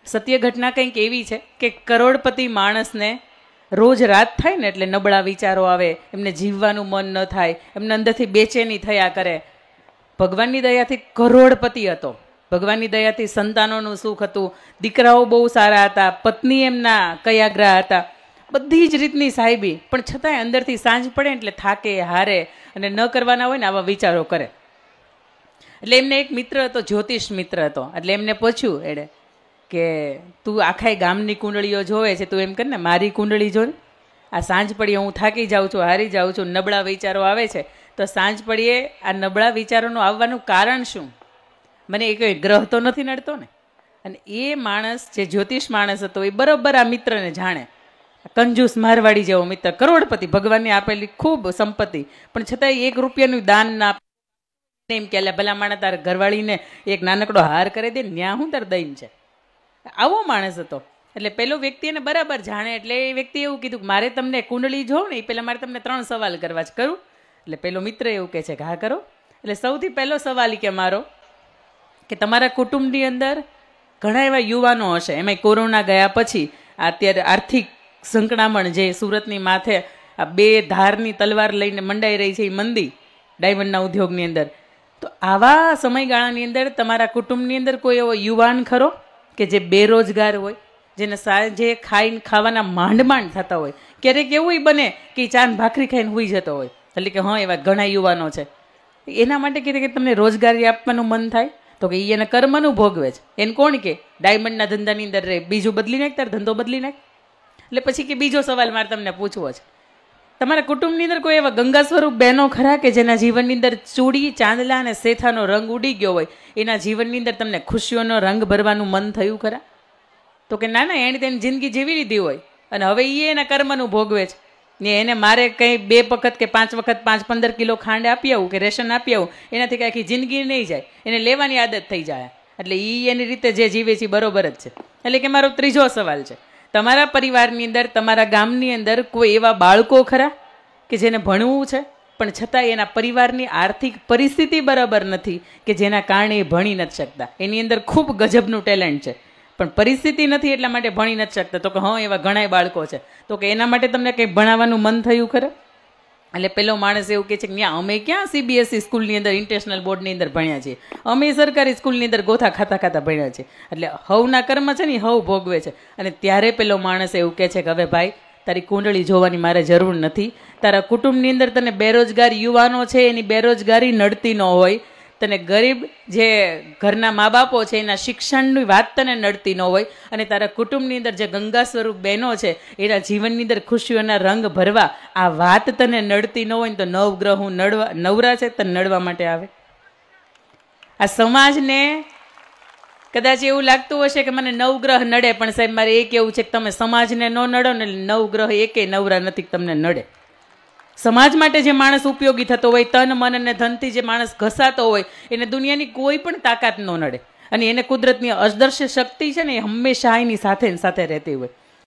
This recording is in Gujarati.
સત્ય ઘટના કંઈક એવી છે કે કરોડપતિ માણસને રોજ રાત થાય ને એટલે નબળા વિચારો આવે, એમને જીવવાનું મન ન થાય, એમને અંદરથી બેચેની થયા કરે. ભગવાનની દયાથી કરોડપતિ હતો, ભગવાનની દયાથી સંતાનોનું સુખ હતું, દીકરાઓ બહુ સારા હતા, પત્ની એમના કયાગ્રા હતા, બધી જ રીતની સાહેબી, પણ છતાંય અંદરથી સાંજ પડે એટલે થાકે, હારે અને ન કરવાના હોય ને આવા વિચારો કરે. એટલે એમને એક મિત્ર હતો, જ્યોતિષ મિત્ર હતો. એટલે એમને પૂછ્યું એડે કે તું આખા ગામની કુંડળીઓ જોવે છે, તું એમ કર ને મારી કુંડળી જો ને. આ સાંજ પડીએ હું થાકી જાઉં છું, હારી જાઉં છું, નબળા વિચારો આવે છે, તો સાંજ પડીએ આ નબળા વિચારોનું આવવાનું કારણ શું? મને એ કોઈ ગ્રહ તો નથી નડતો ને. અને એ માણસ જે જ્યોતિષ માણસ હતો એ બરોબર આ મિત્રને જાણે. કંજૂસ મારવાડી જેવો મિત્ર, કરોડપતિ, ભગવાનને આપેલી ખૂબ સંપત્તિ, પણ છતાંય 1 રૂપિયાનું દાન ના. એમ કે ભલા માણસ તારે ઘરવાળીને એક નાનકડો હાર કરી દે, ન્યા હું તાર દઈને છે. આવો માણસ હતો. એટલે પેલો વ્યક્તિ એને બરાબર જાણે. એટલે એ વ્યક્તિ એવું કીધું કે મારે તમને કુંડળી જોઉં ને એ પહેલાં મારે તમને 3 સવાલ કરવા છે, કરું? એટલે પેલો મિત્ર એવું કહે છે કે હા કરો. એટલે સૌથી પહેલો સવાલ કે મારો કે તમારા કુટુંબની અંદર ઘણા એવા યુવાનો હશે, એમાં કોરોના ગયા પછી અત્યારે આર્થિક સંકળામણ જે સુરતની માથે આ 2 ધારની તલવાર લઈને મંડાઈ રહી છે, એ મંદી ડાયમંડના ઉદ્યોગની અંદર. તો આવા સમયગાળાની અંદર તમારા કુટુંબની અંદર કોઈ એવો યુવાન ખરો કે જે બેરોજગાર હોય, જેને સાંજે ખાવાના માંડ થતા હોય? ક્યારેક એવું બને કે ચાન ભાખરી ખાઈને હુઈ જતો હોય. એટલે કે હા, એવા ઘણા યુવાનો છે. એના માટે કીધે કે તમને રોજગારી આપવાનું મન થાય તો કે એને કર્મનું ભોગવે છે. એને કોણ કે ડાયમંડના ધંધાની અંદર રહે, બીજું બદલી નાખ, તાર ધંધો બદલી નાખ. એટલે પછી કે બીજો સવાલ મારે તમને પૂછવો છે, તમારા કુટુંબની અંદર કોઈ એવા ગંગા સ્વરૂપ બહેનો ખરા કે જેના જીવનની અંદર ચૂડી, ચાંદલા અને શેથાનો રંગ ઉડી ગયો હોય, એના જીવનની અંદર તમને ખુશીઓનો રંગ ભરવાનું મન થયું ખરા? તો કે ના, એણે તેની જિંદગી જીવી લીધી હોય અને હવે એ એના કર્મનું ભોગવે છે ને. એને મારે કંઈ 2 વખત કે 5 વખત 5-15 કિલો ખાંડ આપી આવું કે રેશન આપી આવું, એનાથી કંઈ આખી જિંદગી નહીં જાય, એને લેવાની આદત થઈ જાય. એટલે એ એની રીતે જે જીવે છે બરોબર જ છે. એટલે કે મારો ત્રીજો સવાલ છે, તમારા પરિવારની અંદર, તમારા ગામની અંદર કોઈ એવા બાળકો ખરા કે જેને ભણવું છે પણ છતાં એના પરિવારની આર્થિક પરિસ્થિતિ બરાબર નથી કે જેના કારણે એ ભણી નથી શકતા? એની અંદર ખૂબ ગજબનું ટેલેન્ટ છે પણ પરિસ્થિતિ નથી એટલા માટે ભણી નથી શકતા. તો કે હા, એવા ઘણાય બાળકો છે. તો કે એના માટે તમને કંઈ ભણાવવાનું મન થયું ખરું? એટલે પેલો માણસ એવું કહે છે કે અમે ક્યાં CBSE સ્કૂલની અંદર, ઇન્ટરનેશનલ બોર્ડની અંદર ભણ્યા છીએ, અમે સરકારી સ્કૂલની અંદર ગોથા ખાતા ભણ્યા છીએ. એટલે હવના કર્મ છે ને હવ ભોગવે છે. અને ત્યારે પેલો માણસ એવું કહે છે કે હવે ભાઈ, તારી કુંડળી જોવાની મારે જરૂર નથી. તારા કુટુંબની અંદર તને બેરોજગાર યુવાનો છે, એની બેરોજગારી નડતી ન હોય, તને ગરીબ જે ઘરના મા બાપો છે એના શિક્ષણની વાત તને નડતી ન હોય, અને તારા કુટુંબની અંદર જે ગંગા સ્વરૂપ બહેનો છે એના જીવનની અંદર ખુશીઓના રંગ ભરવા આ વાત તને નડતી ન હોય તો નવગ્રહ નવરા છે તને નડવા માટે આવે. આ સમાજને કદાચ એવું લાગતું હશે કે મને નવગ્રહ નડે, પણ સાહેબ મારે એ કેવું છે કે તમે સમાજને ન નડો ને નવગ્રહ એકે નવરા નથી તમને નડે. સમાજ માટે જે માણસ ઉપયોગી થતો હોય, તન મન અને ધનથી જે માણસ ઘસાતો હોય, એને દુનિયાની કોઈ પણ તાકાત ન નડે. અને એને કુદરતની અદૃશ્ય શક્તિ છે ને એ હંમેશા એની સાથે રહેતી હોય.